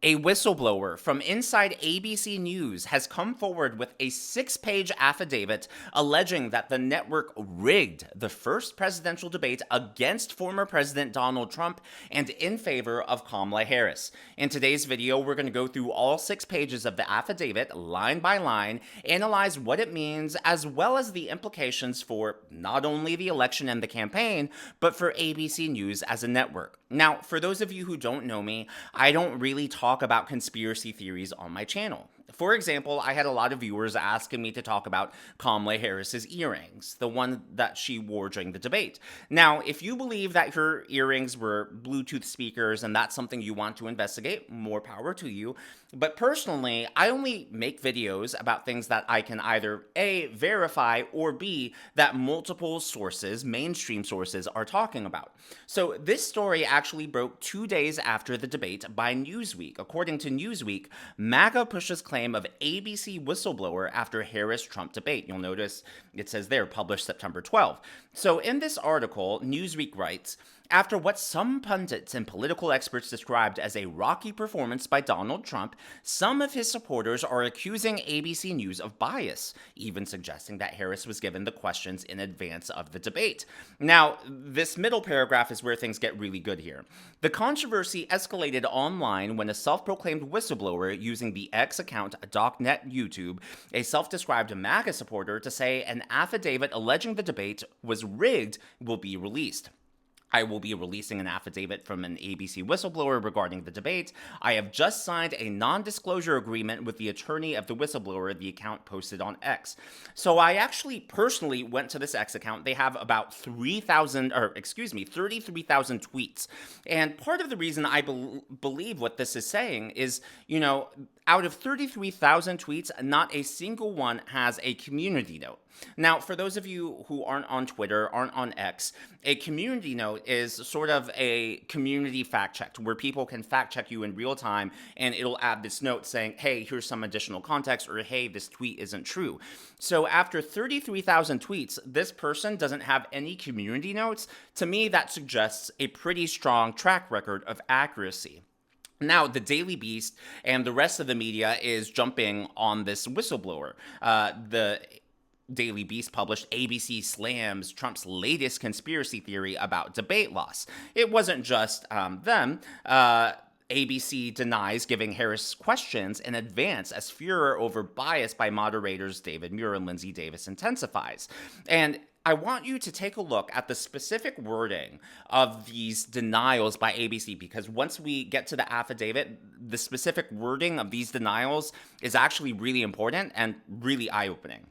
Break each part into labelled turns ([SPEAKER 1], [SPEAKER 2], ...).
[SPEAKER 1] A whistleblower from inside ABC News has come forward with a 6-page affidavit alleging that the network rigged the first presidential debate against former President Donald Trump and in favor of Kamala Harris. In today's video, we're going to go through all 6 pages of the affidavit, line by line, analyze what it means, as well as the implications for not only the election and the campaign, but for ABC News as a network. Now, for those of you who don't know me, I don't really talk about conspiracy theories on my channel. For example, I had a lot of viewers asking me to talk about Kamala Harris's earrings, the one that she wore during the debate. Now, if you believe that her earrings were Bluetooth speakers and that's something you want to investigate, more power to you. But personally, I only make videos about things that I can either A, verify, or B, that multiple sources, mainstream sources, are talking about. So this story actually broke 2 days after the debate by Newsweek. According to Newsweek, MAGA pushes claim of ABC whistleblower after Harris-Trump debate. You'll notice it says there, published September 12th. So in this article, Newsweek writes, after what some pundits and political experts described as a rocky performance by Donald Trump, some of his supporters are accusing ABC News of bias, even suggesting that Harris was given the questions in advance of the debate. Now, this middle paragraph is where things get really good here. The controversy escalated online when a self-proclaimed whistleblower using the X account DocNet YouTube, a self-described MAGA supporter, to say an affidavit alleging the debate was rigged will be released. I will be releasing an affidavit from an ABC whistleblower regarding the debate. I have just signed a non-disclosure agreement with the attorney of the whistleblower, the account posted on X. So I actually personally went to this X account. They have about 33,000 tweets. And part of the reason I believe what this is saying is, out of 33,000 tweets, not a single one has a community note. Now, for those of you who aren't on Twitter, aren't on X, a community note is sort of a community fact check where people can fact check you in real time and it'll add this note saying, hey, here's some additional context, or hey, this tweet isn't true. So after 33,000 tweets, this person doesn't have any community notes. To me, that suggests a pretty strong track record of accuracy. Now, the Daily Beast and the rest of the media is jumping on this whistleblower. The Daily Beast published ABC slams Trump's latest conspiracy theory about debate loss. It wasn't just them. ABC denies giving Harris questions in advance as furor over bias by moderators David Muir and Lindsay Davis intensifies. And I want you to take a look at the specific wording of these denials by ABC, because once we get to the affidavit, the specific wording of these denials is actually really important and really eye-opening.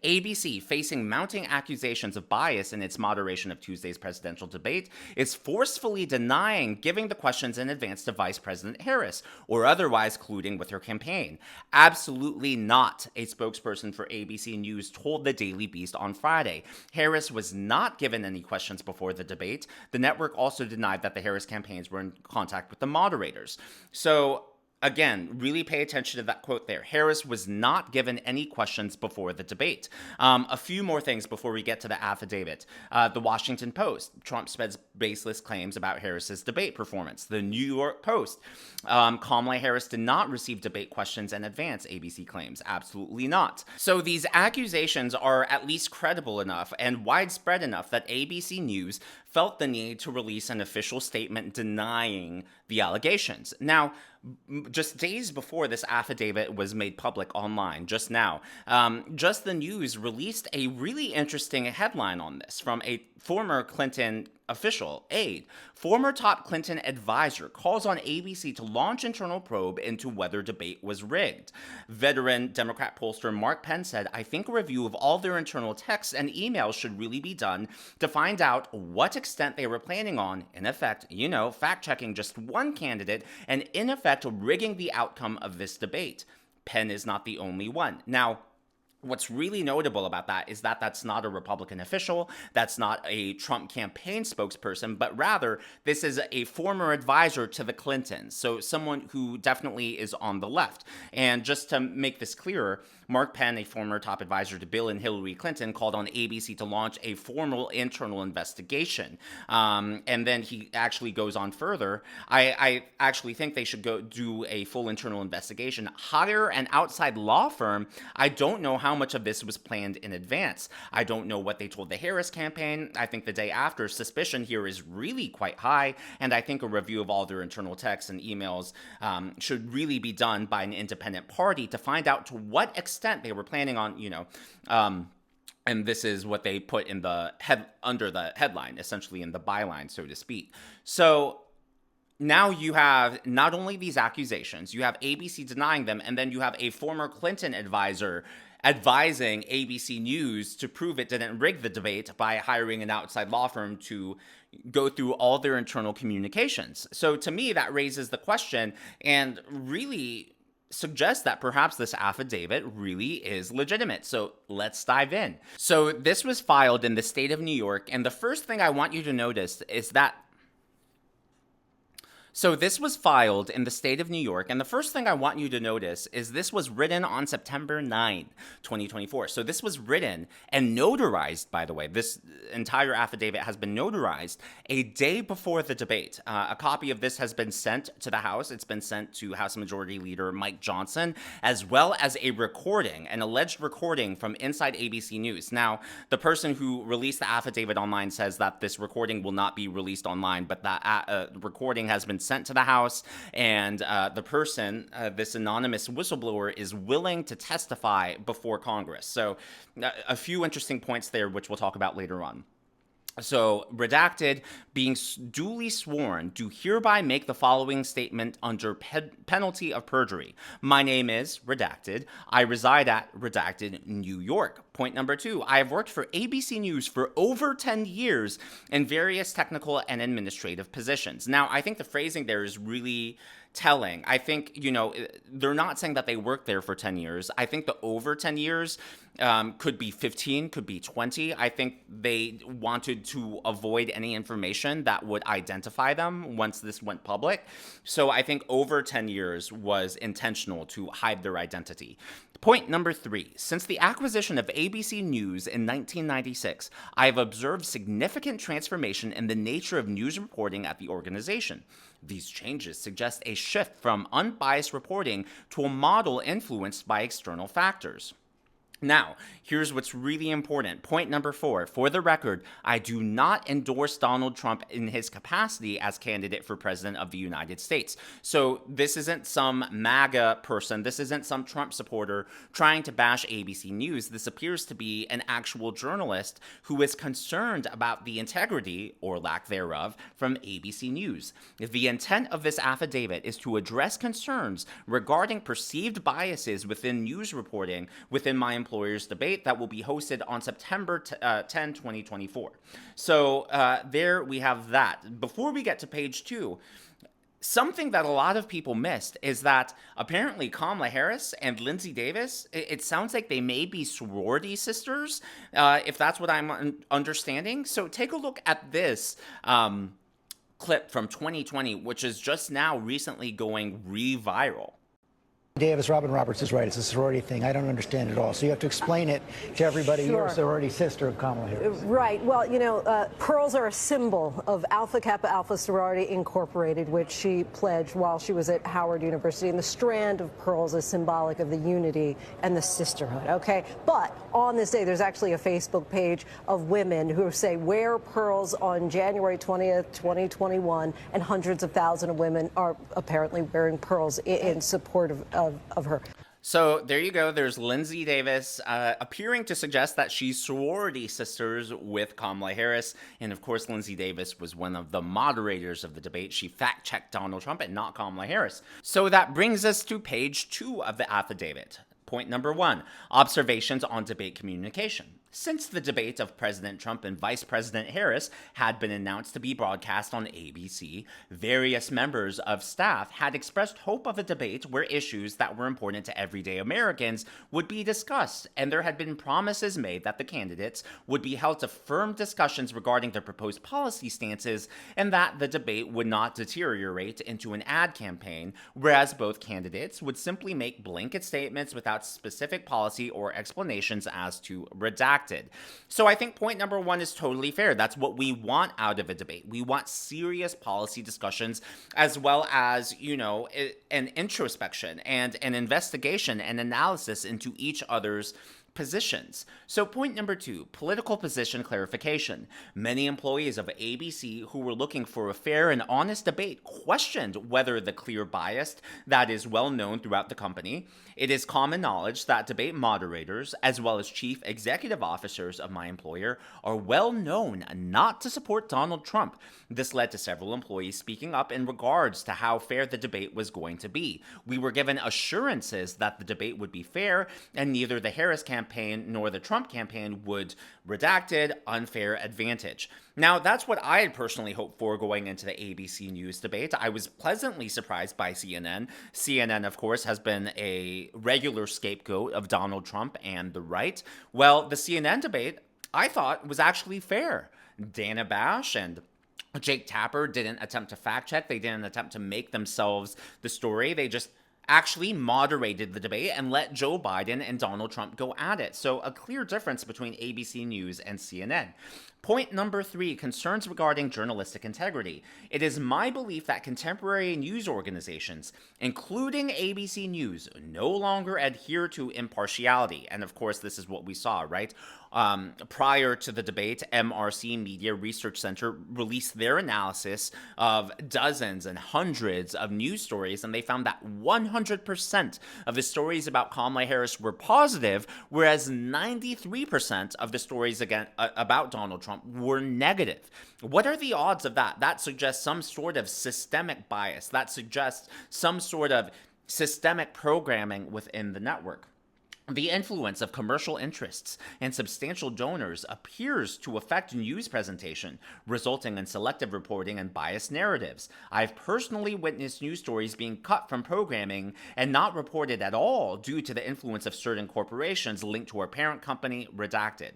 [SPEAKER 1] ABC, facing mounting accusations of bias in its moderation of Tuesday's presidential debate, is forcefully denying giving the questions in advance to Vice President Harris, or otherwise colluding with her campaign. Absolutely not, a spokesperson for ABC News told the Daily Beast on Friday. Harris was not given any questions before the debate. The network also denied that the Harris campaigns were in contact with the moderators. So, again, really pay attention to that quote there. Harris was not given any questions before the debate. A few more things before we get to the affidavit. The Washington Post, Trump spreads baseless claims about Harris's debate performance. The New York Post, Kamala Harris did not receive debate questions in advance, ABC claims. Absolutely not. So these accusations are at least credible enough and widespread enough that ABC News felt the need to release an official statement denying the allegations. Now, just days before this affidavit was made public online, just now, Just the News released a really interesting headline on this from a former Clinton official aide. Former top Clinton advisor calls on ABC to launch internal probe into whether debate was rigged. Veteran Democrat pollster Mark Penn said, I think a review of all their internal texts and emails should really be done to find out what extent they were planning on, in effect, fact-checking just one candidate and in effect rigging the outcome of this debate. Penn is not the only one. Now, What's really notable about that is that that's not a Republican official, that's not a Trump campaign spokesperson, but rather this is a former advisor to the Clintons, so someone who definitely is on the left. And just to make this clearer, Mark Penn, a former top advisor to Bill and Hillary Clinton, called on ABC to launch a formal internal investigation. And then he actually goes on further. I actually think they should go do a full internal investigation, hire an outside law firm. I don't know how much of this was planned in advance. I don't know what they told the Harris campaign. I think the day after, suspicion here is really quite high, and I think a review of all their internal texts and emails should really be done by an independent party to find out to what extent they were planning on, and this is what they put in the under the headline, essentially in the byline, so to speak. So now you have not only these accusations, you have ABC denying them, and then you have a former Clinton advisor advising ABC News to prove it didn't rig the debate by hiring an outside law firm to go through all their internal communications. So to me, that raises the question and really suggests that perhaps this affidavit really is legitimate. So let's dive in. So this was filed in the state of New York, and the first thing I want you to notice is that this was filed in the state of New York, and the first thing I want you to notice is this was written on September 9, 2024. So this was written and notarized, by the way. This entire affidavit has been notarized a day before the debate. A copy of this has been sent to the House. It's been sent to House Majority Leader Mike Johnson, as well as a recording, an alleged recording from inside ABC News. Now, the person who released the affidavit online says that this recording will not be released online, but that recording has been sent to the House, and the person, this anonymous whistleblower, is willing to testify before Congress. So a few interesting points there, which we'll talk about later on. So, redacted, being duly sworn, do hereby make the following statement under penalty of perjury. My name is redacted. I reside at redacted New York. Point number 2, I have worked for ABC News for over 10 years in various technical and administrative positions. Now, I think the phrasing there is really telling. I think, they're not saying that they worked there for 10 years. I think the over 10 years could be 15, could be 20. I think they wanted to avoid any information that would identify them once this went public. So I think over 10 years was intentional to hide their identity. Point number 3, since the acquisition of ABC News in 1996, I have observed significant transformation in the nature of news reporting at the organization. These changes suggest a shift from unbiased reporting to a model influenced by external factors. Now, here's what's really important. Point number 4, for the record, I do not endorse Donald Trump in his capacity as candidate for president of the United States. So this isn't some MAGA person, this isn't some Trump supporter trying to bash ABC News. This appears to be an actual journalist who is concerned about the integrity, or lack thereof, from ABC News. The intent of this affidavit is to address concerns regarding perceived biases within news reporting within my employer's debate that will be hosted on September 10, 2024. So there we have that. Before we get to page 2, something that a lot of people missed is that apparently Kamala Harris and Lindsey Davis, it sounds like they may be sorority sisters, if that's what I'm understanding. So take a look at this clip from 2020, which is just now recently going re-viral.
[SPEAKER 2] Davis, Robin Roberts is right. It's a sorority thing. I don't understand it all. So you have to explain it to everybody. Sure. You're a sorority sister of Kamala Harris.
[SPEAKER 3] Right. Well, pearls are a symbol of Alpha Kappa Alpha Sorority Incorporated, which she pledged while she was at Howard University. And the strand of pearls is symbolic of the unity and the sisterhood. OK, but on this day, there's actually a Facebook page of women who say wear pearls on January 20th, 2021. And hundreds of thousands of women are apparently wearing pearls in support of her.
[SPEAKER 1] So there you go. There's Lindsey Davis appearing to suggest that she's sorority sisters with Kamala Harris. And of course, Lindsey Davis was one of the moderators of the debate. She fact-checked Donald Trump and not Kamala Harris. So that brings us to page 2 of the affidavit. Point number 1, observations on debate communication. since the debate of President Trump and Vice President Harris had been announced to be broadcast on ABC, various members of staff had expressed hope of a debate where issues that were important to everyday Americans would be discussed, and there had been promises made that the candidates would be held to firm discussions regarding their proposed policy stances and that the debate would not deteriorate into an ad campaign, whereas both candidates would simply make blanket statements without specific policy or explanations as to redacted. So I think point number one is totally fair. That's what we want out of a debate. We want serious policy discussions as well as, an introspection and an investigation and analysis into each other's positions. So point number two, political position clarification. Many employees of ABC who were looking for a fair and honest debate questioned whether the clear bias that is well known throughout the company. It is common knowledge that debate moderators, as well as chief executive officers of my employer, are well known not to support Donald Trump. This led to several employees speaking up in regards to how fair the debate was going to be. We were given assurances that the debate would be fair, and neither the Harris campaign nor the Trump campaign would redacted unfair advantage. Now, that's what I had personally hoped for going into the ABC News debate. I was pleasantly surprised by CNN. CNN, of course, has been a regular scapegoat of Donald Trump and the right. Well, the CNN debate, I thought, was actually fair. Dana Bash and Jake Tapper didn't attempt to fact check. They didn't attempt to make themselves the story. They just actually moderated the debate and let Joe Biden and Donald Trump go at it. So a clear difference between ABC News and CNN. Point number three, concerns regarding journalistic integrity. It is my belief that contemporary news organizations, including ABC News, no longer adhere to impartiality. And of course, this is what we saw, right? Prior to the debate, MRC Media Research Center released their analysis of dozens and hundreds of news stories, and they found that 100% of the stories about Kamala Harris were positive, whereas 93% of the stories about Donald Trump were negative. What are the odds of that? That suggests some sort of systemic bias. That suggests some sort of systemic programming within the network. The influence of commercial interests and substantial donors appears to affect news presentation, resulting in selective reporting and biased narratives. I've personally witnessed news stories being cut from programming and not reported at all due to the influence of certain corporations linked to our parent company, redacted.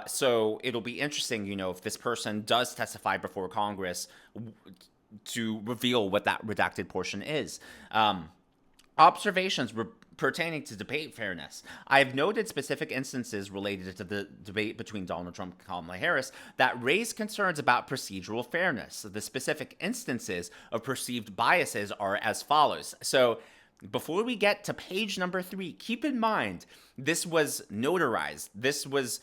[SPEAKER 1] So it'll be interesting, if this person does testify before Congress to reveal what that redacted portion is. Observations pertaining to debate fairness. I've noted specific instances related to the debate between Donald Trump and Kamala Harris that raise concerns about procedural fairness. The specific instances of perceived biases are as follows. So, before we get to page number 3, keep in mind this was notarized. This was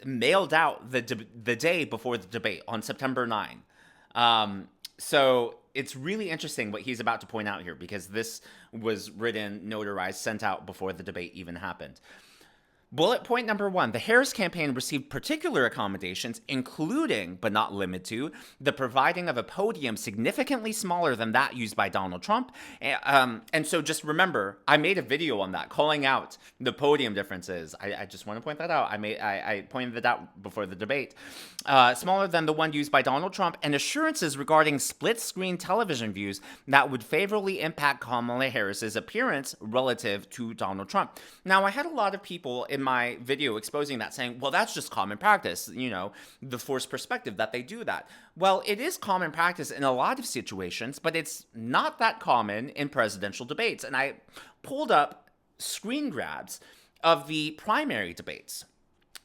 [SPEAKER 1] mailed out the day before the debate on September 9. So it's really interesting what he's about to point out here, because this was written, notarized, sent out before the debate even happened. Bullet point number 1, the Harris campaign received particular accommodations, including, but not limited to, the providing of a podium significantly smaller than that used by Donald Trump. And so just remember, I made a video on that, calling out the podium differences. I just want to point that out. I pointed that out before the debate. Smaller than the one used by Donald Trump, and assurances regarding split-screen television views that would favorably impact Kamala Harris's appearance relative to Donald Trump. Now, I had a lot of people in my video exposing that, saying, well, that's just common practice, the forced perspective that they do that. Well, it is common practice in a lot of situations, but it's not that common in presidential debates. And I pulled up screen grabs of the primary debates,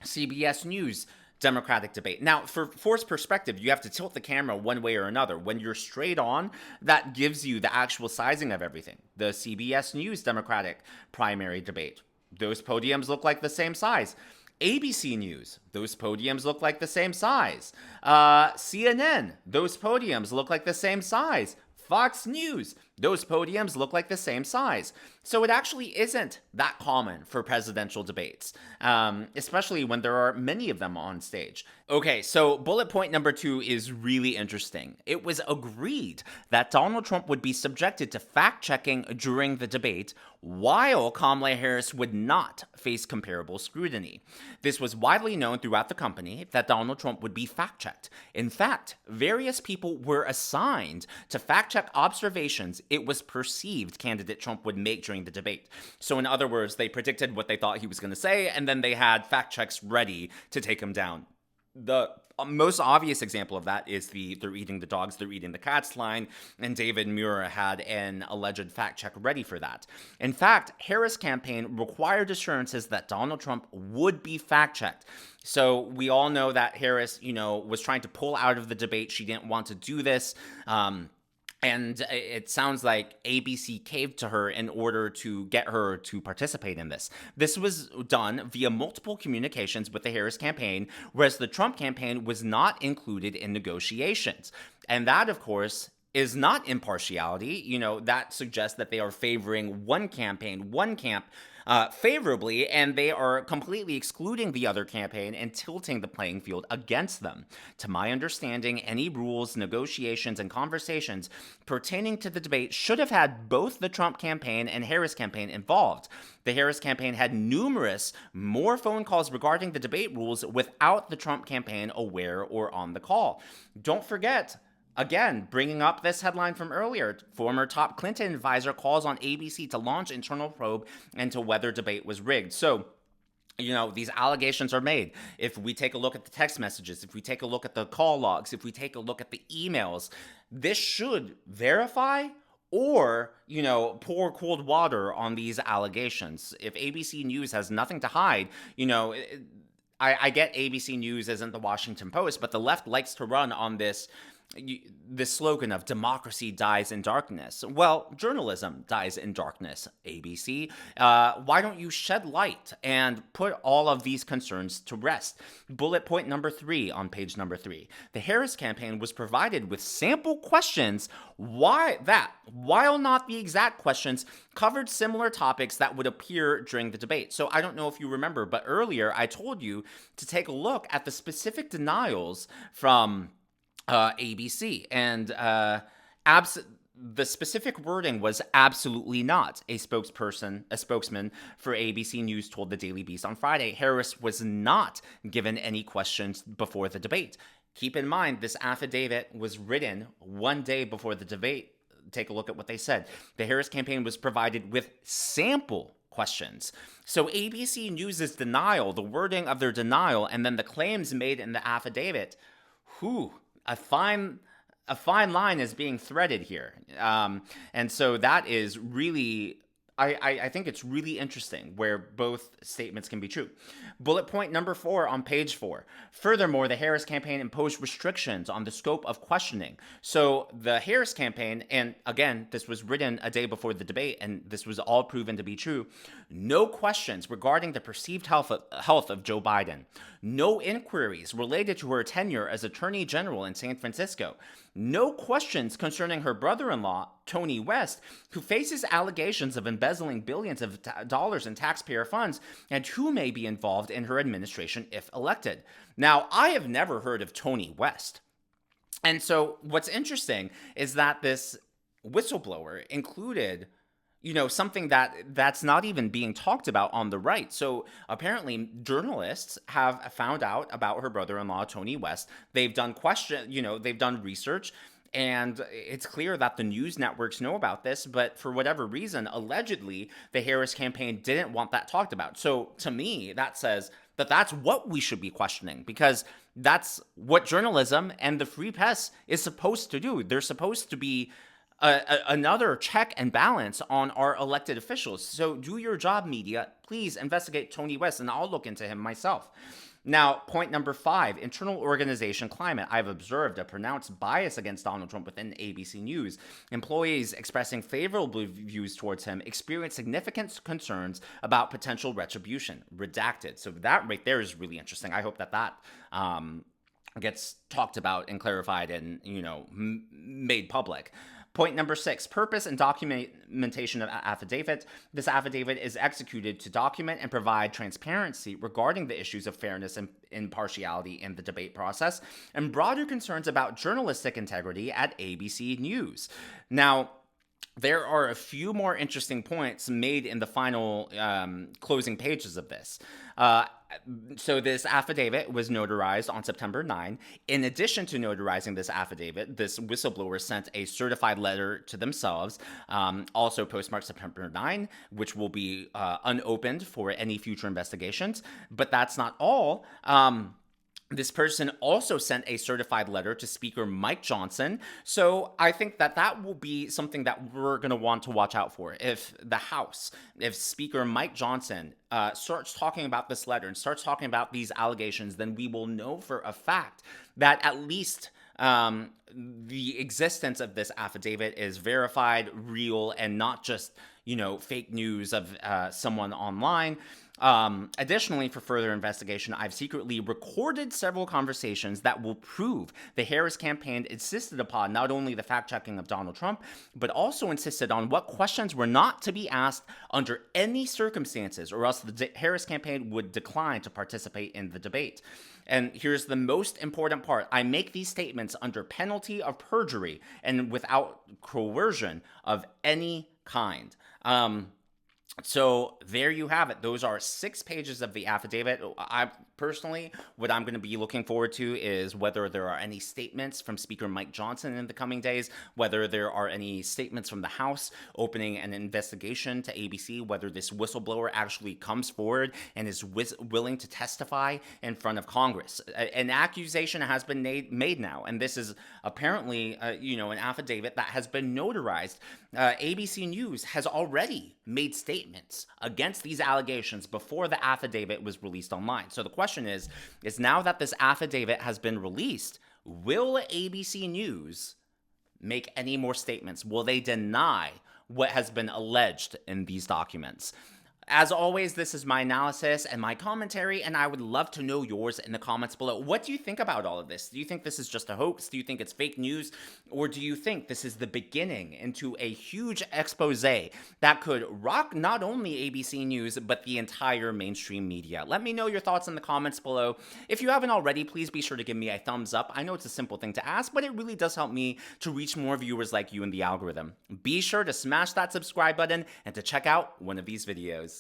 [SPEAKER 1] CBS News Democratic debate. Now, for forced perspective, you have to tilt the camera one way or another. When you're straight on, that gives you the actual sizing of everything. The CBS News Democratic primary debate, those podiums look like the same size. ABC News, those podiums look like the same size. CNN, those podiums look like the same size. Fox News, those podiums look like the same size. So it actually isn't that common for presidential debates, especially when there are many of them on stage. Okay, so bullet point number 2 is really interesting. It was agreed that Donald Trump would be subjected to fact checking during the debate, while Kamala Harris would not face comparable scrutiny. This was widely known throughout the company that Donald Trump would be fact checked. In fact, various people were assigned to fact check observations it was perceived candidate Trump would make during the debate. So, in other words, they predicted what they thought he was going to say, and then they had fact checks ready to take him down. The most obvious example of that is the "they're eating the dogs, they're eating the cats" line, and David Muir had an alleged fact check ready for that. In fact, Harris' campaign required assurances that Donald Trump would be fact checked. So we all know that Harris, was trying to pull out of the debate. She didn't want to do this. And it sounds like ABC caved to her in order to get her to participate in this. This was done via multiple communications with the Harris campaign, whereas the Trump campaign was not included in negotiations. And that, of course, is not impartiality. That suggests that they are favoring one campaign, one camp, favorably, and they are completely excluding the other campaign and tilting the playing field against them. To my understanding, any rules, negotiations, and conversations pertaining to the debate should have had both the Trump campaign and Harris campaign involved. The Harris campaign had numerous more phone calls regarding the debate rules without the Trump campaign aware or on the call. Don't forget, again, bringing up this headline from earlier, former top Clinton advisor calls on ABC to launch internal probe into whether debate was rigged. So, these allegations are made. If we take a look at the text messages, if we take a look at the call logs, if we take a look at the emails, this should verify or, pour cold water on these allegations. If ABC News has nothing to hide, I get ABC News isn't the Washington Post, but the left likes to run on this slogan of democracy dies in darkness. Well, journalism dies in darkness, ABC. Why don't you shed light and put all of these concerns to rest? Bullet point number 3 on page number 3. The Harris campaign was provided with sample questions, while not the exact questions, covered similar topics that would appear during the debate. So I don't know if you remember, but earlier I told you to take a look at the specific denials from ABC, and the specific wording was "absolutely not." A spokesman for ABC News told the Daily Beast on Friday Harris was not given any questions before the debate. Keep in mind, this affidavit was written one day before the debate. Take a look at what they said. The Harris campaign was provided with sample questions. So ABC News' denial, the wording of their denial, and then the claims made in the affidavit, a fine line is being threaded here. And so that is really, I think it's really interesting where both statements can be true. Bullet point number 4 on page 4. Furthermore, the Harris campaign imposed restrictions on the scope of questioning. So the Harris campaign, and again, this was written a day before the debate, and this was all proven to be true, no questions regarding the perceived health of Joe Biden. No inquiries related to her tenure as Attorney General in San Francisco. No questions concerning her brother-in-law, Tony West, who faces allegations of embezzling billions of dollars in taxpayer funds and who may be involved in her administration if elected. Now, I have never heard of Tony West. And so what's interesting is that this whistleblower included something that's not even being talked about on the right. So apparently journalists have found out about her brother-in-law, Tony West. They've done they've done research, and it's clear that the news networks know about this, but for whatever reason, allegedly, the Harris campaign didn't want that talked about. So to me, that says that that's what we should be questioning, because that's what journalism and the free press is supposed to do. They're supposed to be another check and balance on our elected officials. So do your job, media. Please investigate Tony West, and I'll look into him myself. Now, point number 5, internal organization climate. I've observed a pronounced bias against Donald Trump within ABC News. Employees expressing favorable views towards him experience significant concerns about potential retribution. Redacted. So that right there is really interesting. I hope that gets talked about and clarified and, made public. Point number 6, purpose and documentation of affidavit. This affidavit is executed to document and provide transparency regarding the issues of fairness and impartiality in the debate process and broader concerns about journalistic integrity at ABC News. Now, there are a few more interesting points made in the final closing pages of this. So this affidavit was notarized on September 9. In addition to notarizing this affidavit, this whistleblower sent a certified letter to themselves, also postmarked September 9, which will be unopened for any future investigations. But that's not all. This person also sent a certified letter to Speaker Mike Johnson. So I think that that will be something that we're going to want to watch out for. If the House, if Speaker Mike Johnson starts talking about this letter and starts talking about these allegations, then we will know for a fact that at least the existence of this affidavit is verified, real, and not just, fake news of someone online. Additionally, for further investigation, I've secretly recorded several conversations that will prove the Harris campaign insisted upon not only the fact-checking of Donald Trump, but also insisted on what questions were not to be asked under any circumstances, or else the Harris campaign would decline to participate in the debate. And here's the most important part. I make these statements under penalty of perjury and without coercion of any kind. So there you have it. Those are 6 pages of the affidavit. I personally, what I'm going to be looking forward to is whether there are any statements from Speaker Mike Johnson in the coming days, whether there are any statements from the House opening an investigation to ABC, whether this whistleblower actually comes forward and is willing to testify in front of Congress. An accusation has been made now, and this is apparently, an affidavit that has been notarized. ABC News has already made statements against these allegations before the affidavit was released online. So the question is now that this affidavit has been released, will ABC News make any more statements? Will they deny what has been alleged in these documents? As always, this is my analysis and my commentary, and I would love to know yours in the comments below. What do you think about all of this? Do you think this is just a hoax? Do you think it's fake news? Or do you think this is the beginning into a huge expose that could rock not only ABC News, but the entire mainstream media? Let me know your thoughts in the comments below. If you haven't already, please be sure to give me a thumbs up. I know it's a simple thing to ask, but it really does help me to reach more viewers like you in the algorithm. Be sure to smash that subscribe button and to check out one of these videos.